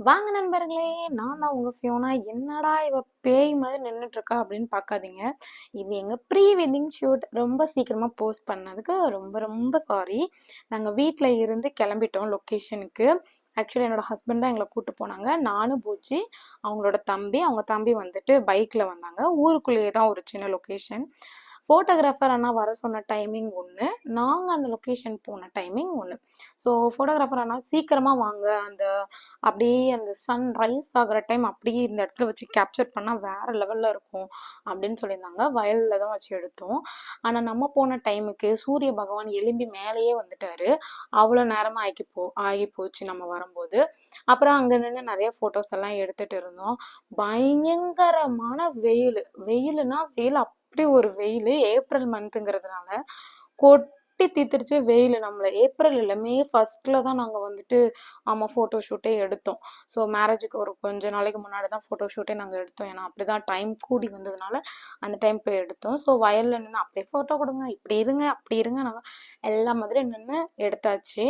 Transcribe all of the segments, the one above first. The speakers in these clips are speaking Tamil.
வாங்க நண்பர்களே, நான் தான் உங்க ஃபியோனா. என்னடா இவ பேய் மாதிரி நின்னுட்டு இருக்கா அப்படின்னு பார்க்காதீங்க. இது எங்க ப்ரீ வெட்டிங் ஷூட். ரொம்ப சீக்கிரமா போஸ்ட் பண்ணதுக்கு ரொம்ப ரொம்ப சாரி. நாங்க வீட்ல இருந்து கிளம்பிட்டோம் லொக்கேஷனுக்கு. ஆக்சுவலி என்னோட ஹஸ்பண்ட் தான் எங்களை கூட்டு போனாங்க. நானும் பூச்சி, அவங்களோட தம்பி, அவங்க தம்பி வந்துட்டு பைக்ல வந்தாங்க. ஊருக்குள்ளேயே தான் ஒரு சின்ன லொக்கேஷன். ஃபோட்டோகிராஃபர் அண்ணா வர சொன்ன டைமிங் ஒன்று, நாங்கள் அந்த லொக்கேஷன் போன டைமிங் ஒன்று. ஸோ ஃபோட்டோகிராஃபர் அண்ணா சீக்கிரமாக வாங்க, அந்த அப்படியே அந்த சன் ரைஸ் ஆகுற டைம் அப்படியே இந்த இடத்துல வச்சு கேப்சர் பண்ணால் வேற லெவலில் இருக்கும் அப்படின்னு சொல்லியிருந்தாங்க. வயலில் தான் வச்சு எடுத்தோம். ஆனால் நம்ம போன டைமுக்கு சூரிய பகவான் எலும்பி மேலேயே வந்துட்டாரு. அவ்வளோ நேரமாக ஆகி போச்சு நம்ம வரும்போது. அப்புறம் அங்கே நின்று நிறைய ஃபோட்டோஸ் எல்லாம் எடுத்துட்டு இருந்தோம். பயங்கரமான வெயில். வெயிலுனா வெயில், அப்படி ஒரு வெயில். ஏப்ரல் மந்த்துங்கிறதுனால கொட்டி தீத்துருச்சு வெயில். நம்மள ஏப்ரல் இல்லை, மே ஃபர்ஸ்ட்ல தான் நாங்கள் வந்துட்டு ஃபோட்டோ ஷூட்டே எடுத்தோம். ஸோ மேரேஜுக்கு ஒரு கொஞ்ச நாளைக்கு முன்னாடி தான் ஃபோட்டோ ஷூட்டே நாங்கள் எடுத்தோம். ஏன்னா அப்படிதான் டைம் கூடி வந்ததுனால அந்த டைம் போய் எடுத்தோம். ஸோ வயல்ல நின்று அப்படியே ஃபோட்டோ கொடுங்க, இப்படி இருங்க அப்படி இருங்க, நாங்கள் எல்லா மாதிரி நின்று எடுத்தாச்சு.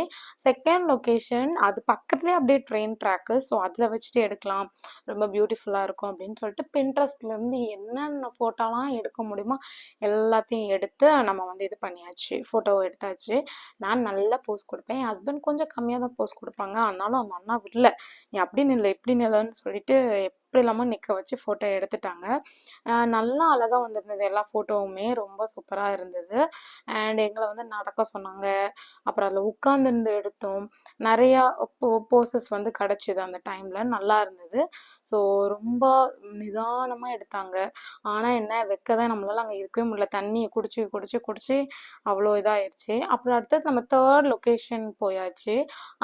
செகண்ட் லொக்கேஷன் அது பக்கத்துலேயே அப்படியே ட்ரெயின் ட்ராக்கு. ஸோ அதில் வச்சுட்டு எடுக்கலாம், ரொம்ப பியூட்டிஃபுல்லாக இருக்கும் அப்படின்னு சொல்லிட்டு பின்ட்ரெஸ்ட்லேருந்து என்னென்ன ஃபோட்டோலாம் எடுக்க முடியுமோ எல்லாத்தையும் எடுத்து நம்ம வந்து இது பண்ணியாச்சு, ஃபோட்டோ எடுத்தாச்சு. நான் நல்லா போஸ் கொடுப்பேன். என் ஹஸ்பண்ட் கொஞ்சம் கம்மியாக தான் போஸ் கொடுப்பாங்க. ஆனாலும் அந்த அண்ணா விடல, நீ அப்படி நில்ல இப்படி நில்லுன்னு சொல்லிட்டு எப்படி இல்லாமல் நிற்க வச்சு ஃபோட்டோ எடுத்துட்டாங்க. நல்லா அழகாக வந்திருந்தது. எல்லா ஃபோட்டோவுமே ரொம்ப சூப்பராக இருந்தது. அண்ட் எங்களை வந்து நடக்க சொன்னாங்க. அப்புறம் அதில் உட்காந்துருந்து எடுத்தோம். நிறையா போசஸ் வந்து கிடச்சிது அந்த டைமில், நல்லா இருந்தது. ஸோ ரொம்ப நிதானமாக எடுத்தாங்க. ஆனால் என்ன வெக்க தான், நம்மளால அங்கே இருக்கவே முடியல. தண்ணியை குடிச்சு குடிச்சு குடிச்சு அவ்வளோ இதாகிடுச்சு. அப்புறம் அடுத்தது நம்ம தேர்ட் லொக்கேஷன் போயாச்சு.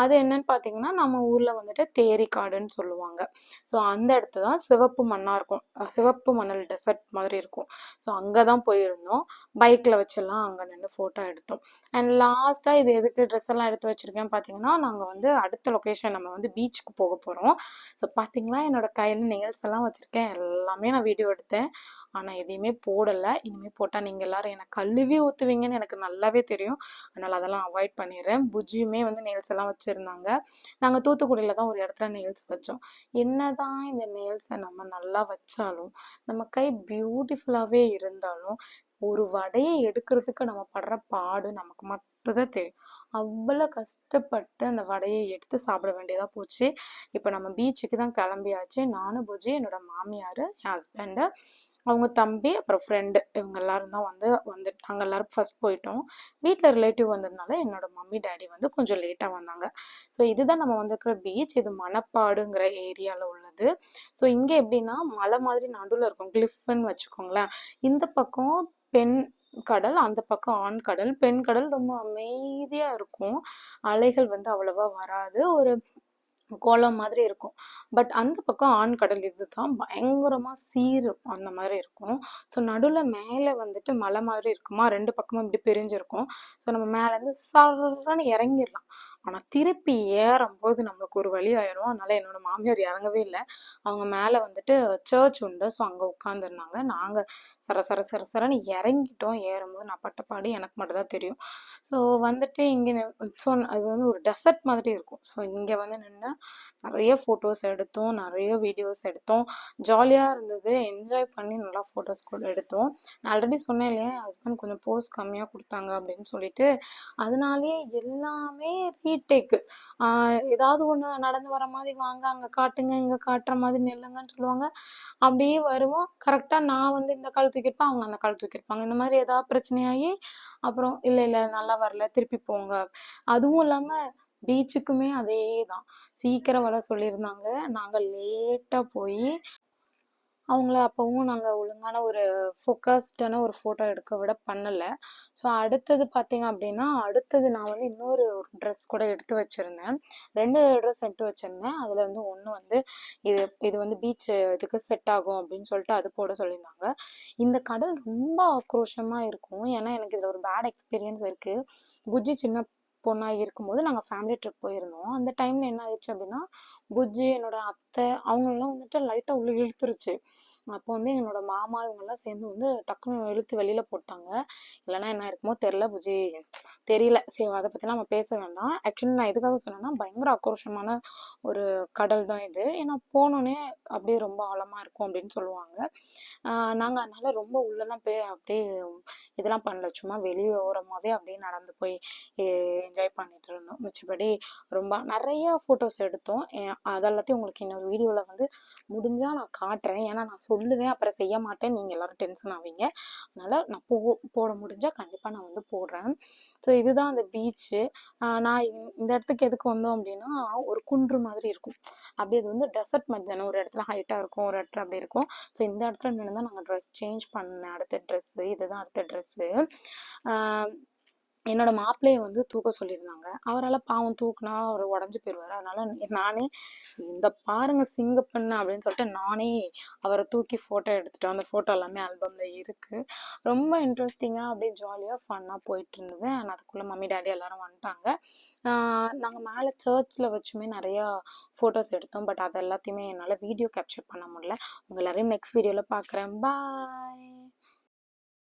அது என்னன்னு பார்த்தீங்கன்னா, நம்ம ஊரில் வந்துட்டு தேரிக்காடுன்னு சொல்லுவாங்க. ஸோ அந்த இடத்துல தான் சிவப்பு மண்ணாக இருக்கும், சிவப்பு மணல் டெசர்ட் மாதிரி இருக்கும். ஸோ அங்கே தான் போயிருந்தோம். பைக்கில் வச்செல்லாம் அங்கே நின்று ஃபோட்டோ எடுத்தோம். அண்ட் லாஸ்ட்டாக இது எதுக்கு ட்ரெஸ் எல்லாம் எடுத்து வச்சுருக்கேன் பார்த்தீங்கன்னா, நாங்கள் வந்து அடுத்த லொக்கேஷன் நம்ம வந்து பீச்சுக்கு போக போகிறோம். ஸோ பார்த்தீங்களா, என்னோட கையில் நெயில்ஸ் எல்லாம் வச்சுருக்கேன். எல்லாமே நான் வீடியோ எடுத்தேன். ஆனால் எதையுமே போடலை. இனிமேல் போட்டால் நீங்கள் எல்லாரும் என்னை கழுவி ஊற்றுவீங்கன்னு எனக்கு நல்லாவே தெரியும். அதனால் அதெல்லாம் அவாய்ட் பண்ணிடுறேன். புஜ்ஜியுமே வந்து நெயில்ஸ் எல்லாம் வச்சுருந்தாங்க. நாங்கள் தூத்துக்குடியில் தான் ஒரு இடத்துல நெயில்ஸ் வச்சோம். என்னதான் இந்த நெயில்ஸை நம்ம நல்லா வச்சாலும், நம்ம கை பியூட்டிஃபுல்லாகவே இருந்தாலும், ஒரு வடையை எடுக்கிறதுக்கு நம்ம படுற பாடு நமக்கு மட்டும்தான் தெரியும். அவ்வளோ கஷ்டப்பட்டு அந்த வடையை எடுத்து சாப்பிட வேண்டியதாக போச்சு. இப்போ நம்ம பீச்சுக்கு தான் கிளம்பியாச்சு. நானும் புஜி, என்னோட மாமியார், என் ஹஸ்பண்டு, அவங்க தம்பி, அப்புறம் ஃப்ரெண்டு, இவங்க எல்லாரும் தான் வந்துட்டு நாங்கள் எல்லாரும் ஃபர்ஸ்ட் போயிட்டோம். வீட்டில் ரிலேட்டிவ் வந்ததுனால என்னோட மம்மி டேடி வந்து கொஞ்சம் லேட்டாக வந்தாங்க. ஸோ இதுதான் நம்ம வந்திருக்கிற பீச். இது மணப்பாடுங்கிற ஏரியாவில் உள்ளது. ஸோ இங்கே எப்படின்னா மலை மாதிரி நடுவில் இருக்கும், கிளிஃப்னு வச்சுக்கோங்களேன். இந்த பக்கம் பெண் கடல், அந்த பக்கம் ஆண் கடல். பெண் கடல் ரொம்ப அமைதியாக இருக்கும். அலைகள் வந்து அவ்வளவா வராது, ஒரு கோலம் மாதிரி இருக்கும். பட் அந்த பக்கம் ஆண் கடல் இதுதான் பயங்கரமா சீரும் அந்த மாதிரி இருக்கும். ஸோ நடுவில் மேலே வந்துட்டு மலை மாதிரி இருக்குமா, ரெண்டு பக்கமும் இப்படி பிரிஞ்சிருக்கும். ஸோ நம்ம மேலேருந்து சர்றன்னு இறங்கிடலாம். ஆனால் திருப்பி ஏறும்போது நம்மளுக்கு ஒரு வழி ஆயிரும். அதனால என்னோட மாமியார் இறங்கவே இல்லை. அவங்க மேலே வந்துட்டு சர்ச் உண்டு, ஸோ அங்கே உட்காந்துருந்தாங்க. நாங்கள் சர சர சர சரன்னு இறங்கிட்டோம். ஏறும்போது நான் பட்டப்பாடு எனக்கு மட்டும் தான் தெரியும். ஸோ வந்துட்டு இங்கே ஸோ அது வந்து ஒரு டெசர்ட் மாதிரி இருக்கும். ஸோ இங்கே வந்து நின்று நிறைய ஃபோட்டோஸ் எடுத்தோம், நிறைய வீடியோஸ் எடுத்தோம். ஜாலியாக இருந்தது, என்ஜாய் பண்ணி நல்லா ஃபோட்டோஸ் கூட எடுத்தோம். நான் ஆல்ரெடி சொன்னேன் இல்லையா, என் ஹஸ்பண்ட் கொஞ்சம் போஸ் கம்மியாக கொடுத்தாங்க அப்படின்னு சொல்லிட்டு. அதனாலே எல்லாமே ரீடேக்கு. ஏதாவது ஒன்று நடந்து வர மாதிரி வாங்க அங்கே காட்டுங்க, இங்கே காட்டுற மாதிரி நில்லுங்கன்னு சொல்லுவாங்க. அப்படியே வருவோம். கரெக்டாக நான் வந்து இந்த கால் தூக்கியிருப்பேன், அவங்க அந்த கால் தூக்கியிருப்பாங்க. இந்த மாதிரி ஏதாவது பிரச்சனையாகி அப்புறம் இல்லை இல்லை நல்லா வரல திருப்பி போங்க. அதுவும் இல்லாமல் பீச்சுக்குமே அதே தான், சீக்கிரம் வர சொல்லியிருந்தாங்க. நாங்கள் லேட்டாக போய் அவங்கள அப்போவும் நாங்கள் ஒழுங்கான ஒரு ஃபோக்கஸ்டான ஒரு ஃபோட்டோ எடுக்க விட பண்ணலை. ஸோ அடுத்தது பார்த்தீங்க அப்படின்னா, அடுத்தது நான் வந்து இன்னொரு ட்ரெஸ் கூட எடுத்து வச்சுருந்தேன். 2 ட்ரெஸ் எடுத்து வச்சுருந்தேன். அதில் வந்து ஒன்று வந்து இது இது வந்து பீச் இதுக்கு செட் ஆகும் அப்படின்னு சொல்லிட்டு அது போட சொல்லியிருந்தாங்க. இந்த கடல் ரொம்ப ஆக்ரோஷமாக இருக்கும். ஏன்னா எனக்கு இதில் ஒரு பேட் எக்ஸ்பீரியன்ஸ் இருக்குது. புஜ்ஜி சின்ன பொண்ணாக இருக்கும்போது நாங்கள் ஃபேமிலி ட்ரிப் போயிருந்தோம். அந்த டைமில் என்ன ஆயிடுச்சு அப்படின்னா, புஜ்ஜி, என்னோட அத்தை, அவங்களெல்லாம் வந்துட்டு லைட்டாக உள்ள இழுத்துருச்சு. அப்போ வந்து என்னோட மாமா இவங்கெல்லாம் சேர்ந்து வந்து டக்குன்னு இழுத்து வெளியில போட்டாங்க. இல்லைன்னா என்ன இருக்குமோ தெரில புஜி, தெரியல. சரி, அதை பற்றிலாம் நம்ம பேச வேண்டாம். ஆக்சுவலி நான் எதுக்காக சொன்னேன்னா, பயங்கர ஆக்ரோஷமான ஒரு கடல் தான் இது. ஏன்னா போனோடனே அப்படியே ரொம்ப ஆழமாக இருக்கும் அப்படின்னு சொல்லுவாங்க. நாங்கள் அதனால ரொம்ப உள்ளெல்லாம் போய் அப்படியே இதெல்லாம் பண்ணல. சும்மா வெளியே ஓரமாகவே அப்படியே நடந்து போய் என்ஜாய் பண்ணிட்டு இருந்தோம். மிச்சபடி ரொம்ப நிறைய ஃபோட்டோஸ் எடுத்தோம். அதெல்லாத்தையும் உங்களுக்கு இன்னொரு வீடியோவில் வந்து முடிஞ்சால் நான் காட்டுறேன். ஏன்னா நான் சொல்லுவேன் அப்புறம் செய்ய மாட்டேன், நீங்கள் எல்லோரும் டென்ஷன் ஆவீங்க. அதனால் நான் போட முடிஞ்சால் கண்டிப்பாக நான் வந்து போடுறேன். ஸோ இதுதான் அந்த பீச்சு. நான் இந்த இடத்துக்கு எதுக்கு வந்தோம் அப்படின்னா, ஒரு குன்று மாதிரி இருக்கும். அப்படியே இது வந்து டெசர்ட் மாதிரி தானே, ஒரு இடத்துல ஹைட்டாக இருக்கும், ஒரு இடத்துல அப்படி இருக்கும். ஸோ இந்த இடத்துல நின்று தான் நாங்கள் ட்ரெஸ் சேஞ்ச் பண்ணேன். அடுத்த ட்ரெஸ்ஸு இதுதான், அடுத்த ட்ரெஸ்ஸு. என்னோட மாப்பிள்ளையை வந்து தூக்க சொல்லியிருந்தாங்க. அவரால் பாவம் தூக்குனா அவர் உடஞ்சி போயிடுவார். அதனால நானே இந்த பாருங்க சிங்கப்பெண்ணு அப்படின்னு சொல்லிட்டு நானே அவரை தூக்கி ஃபோட்டோ எடுத்துட்டோம். அந்த ஃபோட்டோ எல்லாமே ஆல்பமில் இருக்குது. ரொம்ப இன்ட்ரெஸ்டிங்காக அப்படியே ஜாலியாக ஃபன்னாக போயிட்டு இருந்தது. அண்ட் அதுக்குள்ளே மம்மி டேடி எல்லாரும் வந்துட்டாங்க. நாங்கள் மேலே சர்ச்சில் வச்சுமே நிறையா ஃபோட்டோஸ் எடுத்தோம். பட் அது எல்லாத்தையுமே என்னால் வீடியோ கேப்சர் பண்ண முடியல. உங்கள் எல்லாரையும் நெக்ஸ்ட் வீடியோவில் பார்க்குறேன். பாய்.